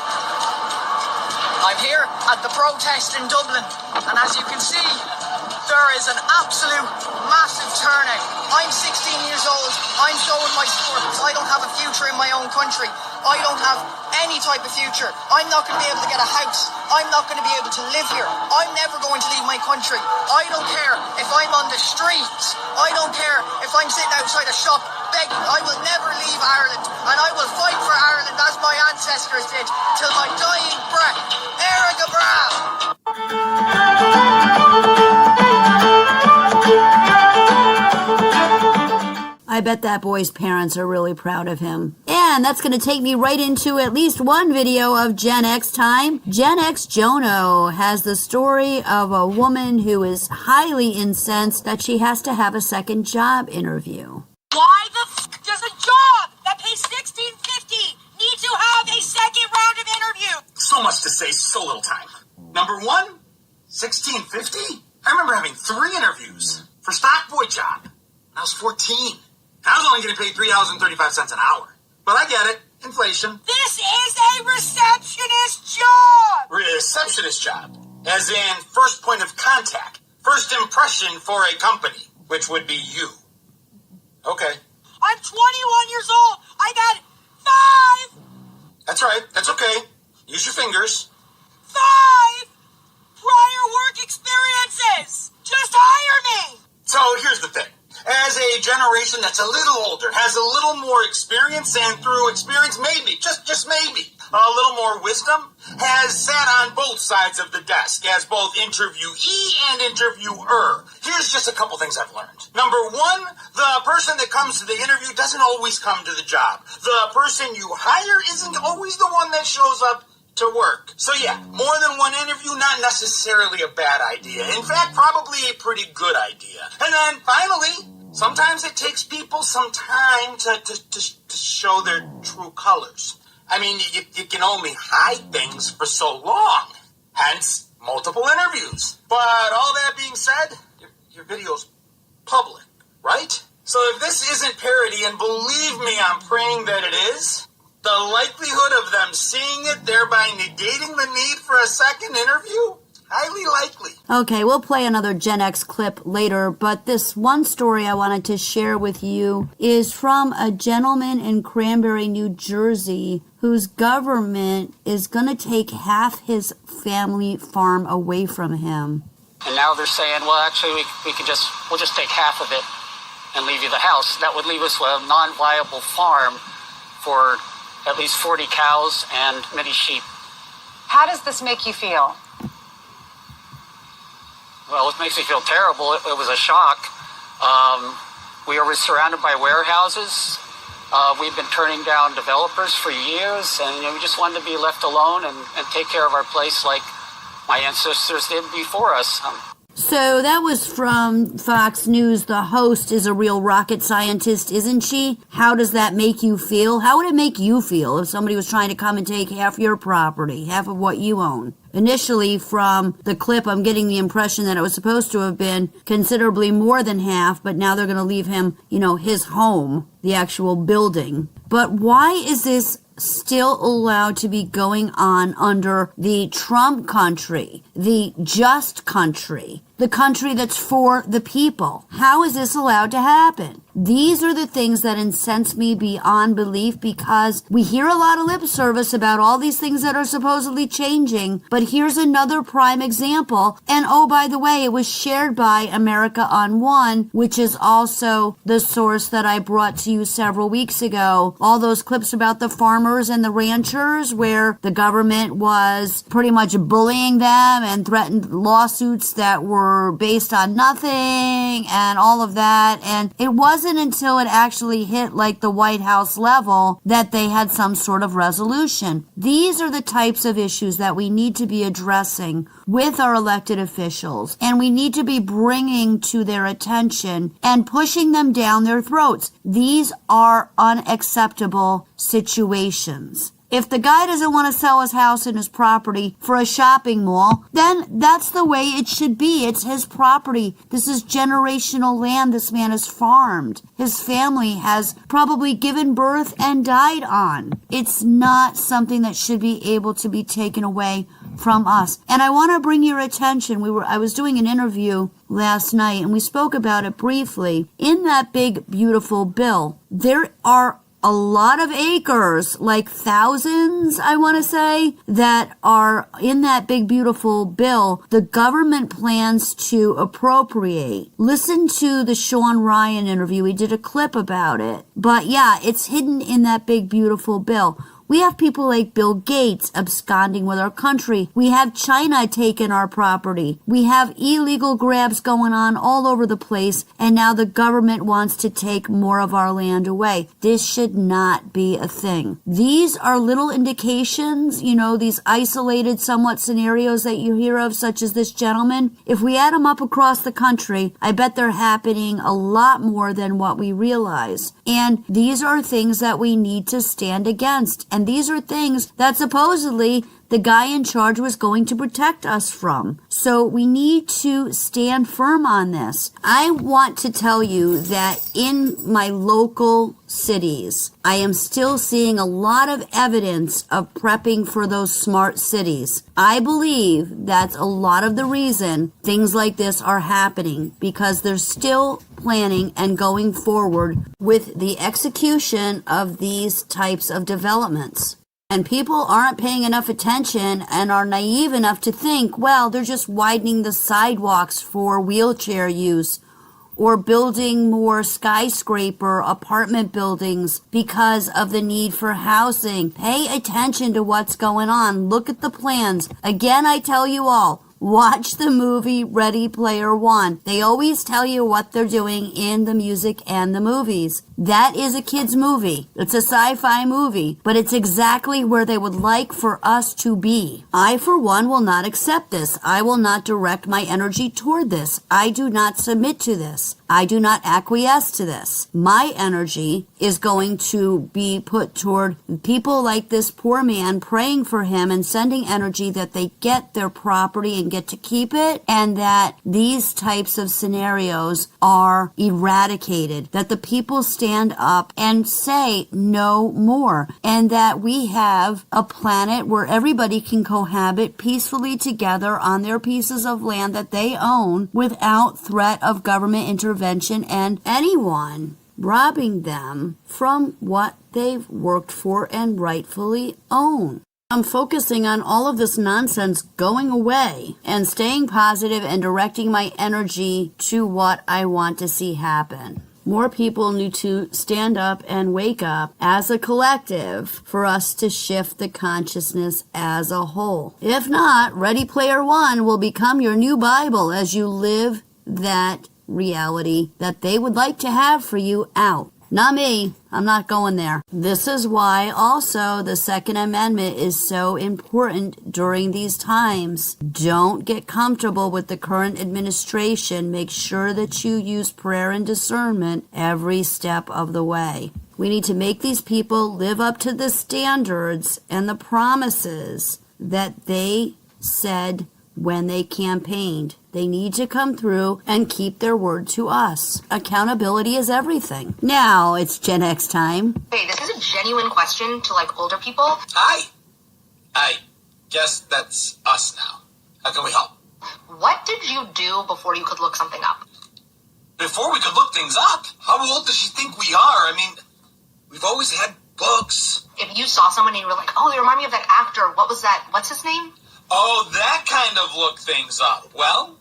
at the protest in Dublin, and as you can see, there is an absolute massive turnout. I'm 16 years old, I'm showing my support because I don't have a future in my own country. I don't have any type of future. I'm not going to be able to get a house. I'm not going to be able to live here. I'm never going to leave my country. I don't care if I'm on the streets. I don't care if I'm sitting outside a shop begging. I will never leave Ireland, and I will fight for Ireland as my ancestors did till my dying breath. Erica Brown! I bet that boy's parents are really proud of him. And that's going to take me right into at least one video of Gen X time. Gen X Jono has the story of a woman who is highly incensed that she has to have a second job interview. Why the f*** does a job that pays $16.50 need to have a second round of interview? So much to say, so little time. Number one, $16.50? I remember having 3 interviews for stock boy job when I was 14. I was only getting paid $3.35 an hour. But I get it. Inflation. This is a receptionist job! Receptionist job. As in first point of contact. First impression for a company. Which would be you. Okay. I'm 21 years old. I got 5. That's right. That's okay. Use your fingers. 5 prior work experiences. Just hire me. So here's the thing. As a generation that's a little older, has a little more experience, and through experience, maybe, just maybe, a little more wisdom, has sat on both sides of the desk as both interviewee and interviewer. Here's just a couple things I've learned. Number one, the person that comes to the interview doesn't always come to the job. The person you hire isn't always the one that shows up to work. So yeah, more than one interview, not necessarily a bad idea. In fact, probably a pretty good idea. And then finally, sometimes it takes people some time to show their true colors. I mean, you can only hide things for so long. Hence, multiple interviews. But all that being said, your video's public, right? So if this isn't parody, and believe me, I'm praying that it is, the likelihood of them seeing it, thereby negating the need for a second interview, highly likely. Okay, we'll play another Gen X clip later, but this one story I wanted to share with you is from a gentleman in Cranberry, New Jersey, whose government is going to take half his family farm away from him. And now they're saying, well, actually, we'll just take half of it and leave you the house. That would leave us with a non-viable farm for at least 40 cows and many sheep. How does this make you feel? Well, it makes me feel terrible. It was a shock. We were surrounded by warehouses. We've been turning down developers for years, and we just wanted to be left alone and take care of our place like my ancestors did before us. So that was from Fox News. The host is a real rocket scientist, isn't she? How does that make you feel? How would it make you feel if somebody was trying to come and take half your property, half of what you own? Initially, from the clip, I'm getting the impression that it was supposed to have been considerably more than half, but now they're going to leave him, his home, the actual building. But why is this still allowed to be going on under the Trump country, the just country, the country that's for the people? How is this allowed to happen? These are the things that incense me beyond belief, because we hear a lot of lip service about all these things that are supposedly changing, but here's another prime example. And oh, by the way, it was shared by America on One, which is also the source that I brought to you several weeks ago. All those clips about the farmers and the ranchers where the government was pretty much bullying them and threatened lawsuits that were based on nothing and all of that. And it wasn't until it actually hit like the White House level that they had some sort of resolution. These are the types of issues that we need to be addressing with our elected officials, and we need to be bringing to their attention and pushing them down their throats. These are unacceptable situations. If the guy doesn't want to sell his house and his property for a shopping mall, then that's the way it should be. It's his property. This is generational land this man has farmed. His family has probably given birth and died on. It's not something that should be able to be taken away from us. And I want to bring your attention. I was doing an interview last night, and we spoke about it briefly. In that big, beautiful bill, there are a lot of acres, like thousands, I want to say, that are in that big, beautiful bill. The government plans to appropriate. Listen to the Sean Ryan interview. He did a clip about it. But yeah, it's hidden in that big, beautiful bill. We have people like Bill Gates absconding with our country. We have China taking our property. We have illegal grabs going on all over the place, and now the government wants to take more of our land away. This should not be a thing. These are little indications, these isolated somewhat scenarios that you hear of, such as this gentleman. If we add them up across the country, I bet they're happening a lot more than what we realize. And these are things that we need to stand against. And these are things that supposedly the guy in charge was going to protect us from. So we need to stand firm on this. I want to tell you that in my local cities, I am still seeing a lot of evidence of prepping for those smart cities. I believe that's a lot of the reason things like this are happening, because they're still planning and going forward with the execution of these types of developments. And people aren't paying enough attention and are naive enough to think, well, they're just widening the sidewalks for wheelchair use or building more skyscraper apartment buildings because of the need for housing. Pay attention to what's going on. Look at the plans. Again, I tell you all, watch the movie Ready Player One. They always tell you what they're doing in the music and the movies. That is a kid's movie. It's a sci-fi movie, but it's exactly where they would like for us to be. I, for one, will not accept this. I will not direct my energy toward this. I do not submit to this. I do not acquiesce to this. My energy is going to be put toward people like this poor man, praying for him and sending energy that they get their property and get to keep it, and that these types of scenarios are eradicated, that the people stand up and say no more, and that we have a planet where everybody can cohabit peacefully together on their pieces of land that they own without threat of government intervention and anyone robbing them from what they've worked for and rightfully own. I'm focusing on all of this nonsense going away and staying positive and directing my energy to what I want to see happen. More people need to stand up and wake up as a collective for us to shift the consciousness as a whole. If not, Ready Player One will become your new Bible as you live that reality that they would like to have for you out. Not me. I'm not going there. This is why also the Second Amendment is so important during these times. Don't get comfortable with the current administration. Make sure that you use prayer and discernment every step of the way. We need to make these people live up to the standards and the promises that they said when they campaigned. They need to come through and keep their word to us. Accountability is everything. Now it's Gen X time. Hey, this is a genuine question to older people. Hi. I guess that's us now. How can we help? What did you do before you could look something up? Before we could look things up? How old does she think we are? I mean, we've always had books. If you saw someone and you were like, oh, they remind me of that actor. What was that? What's his name? Oh, that kind of look things up. Well,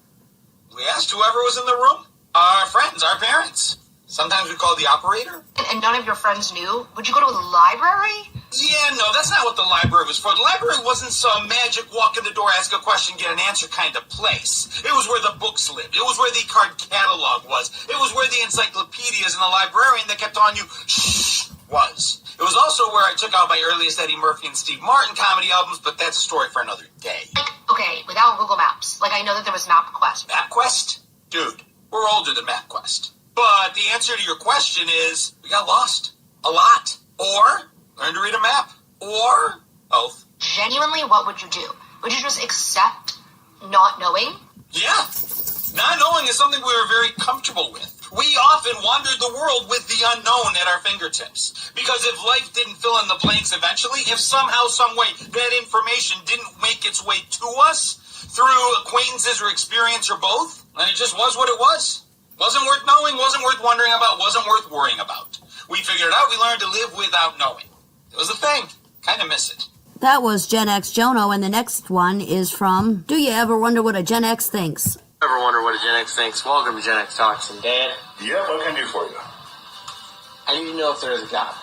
we asked whoever was in the room. Our friends, our parents. Sometimes we called the operator. And none of your friends knew? Would you go to the library? Yeah, no, that's not what the library was for. The library wasn't some magic walk in the door, ask a question, get an answer kind of place. It was where the books lived. It was where the card catalog was. It was where the encyclopedias and the librarian that kept on you shh was. It was also where I took out my earliest Eddie Murphy and Steve Martin comedy albums, but that's a story for another day. Okay, without Google Maps. I know that there was MapQuest. MapQuest? Dude, we're older than MapQuest. But the answer to your question is, we got lost. A lot. Or learn to read a map. Or both. Genuinely, what would you do? Would you just accept not knowing? Yeah. Not knowing is something we were very comfortable with. We often wandered the world with the unknown at our fingertips. Because if life didn't fill in the blanks eventually, if somehow, some way, that information didn't make its way to us, through acquaintances or experience or both, then it just was what it was. Wasn't worth knowing, wasn't worth wondering about, wasn't worth worrying about. We figured it out, we learned to live without knowing. It was a thing. Kind of miss it. That was Gen X Jono, and the next one is from, do you ever wonder what a Gen X thinks? Ever wonder what a Gen X thinks? Welcome to Gen X Talks. And Dad? Yeah, what can I do for you? I need to know if there is a God.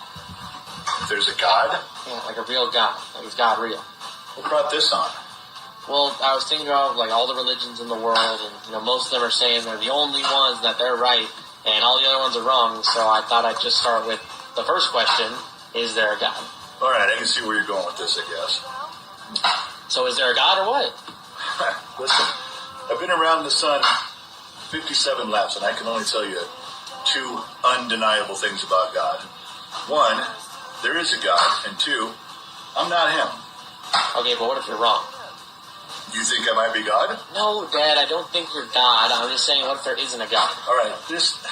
If there's a God? Yeah, like a real God. Like, is God real? What brought this on? Well, I was thinking about all the religions in the world, and most of them are saying they're the only ones that they're right, and all the other ones are wrong. So I thought I'd just start with the first question: is there a God? All right, I can see where you're going with this, I guess. So is there a God or what? Listen, I've been around the sun 57 laps, and I can only tell you two undeniable things about God. One, there is a God, and two, I'm not him. Okay, but what if you're wrong? You think I might be God? No, Dad, I don't think you're God. I'm just saying, what if there isn't a God? All right, listen,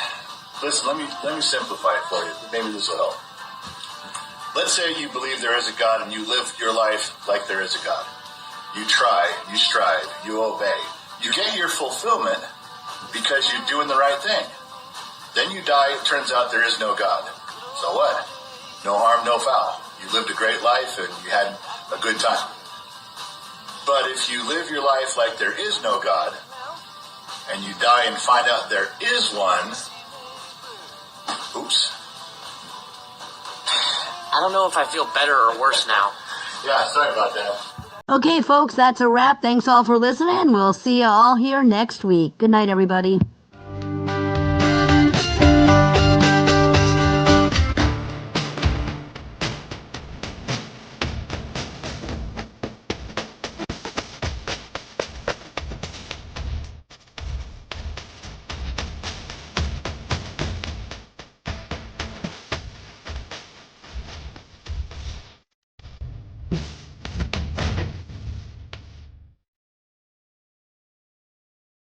let me simplify it for you. Maybe this will help. Let's say you believe there is a God and you live your life like there is a God. You try, you strive, you obey. You get your fulfillment because you're doing the right thing. Then you die, it turns out there is no God. So what? No harm, no foul. You lived a great life and you had a good time. But if you live your life like there is no God, and you die and find out there is one, oops. I don't know if I feel better or worse now. Yeah, sorry about that. Okay, folks, that's a wrap. Thanks all for listening. We'll see you all here next week. Good night, everybody.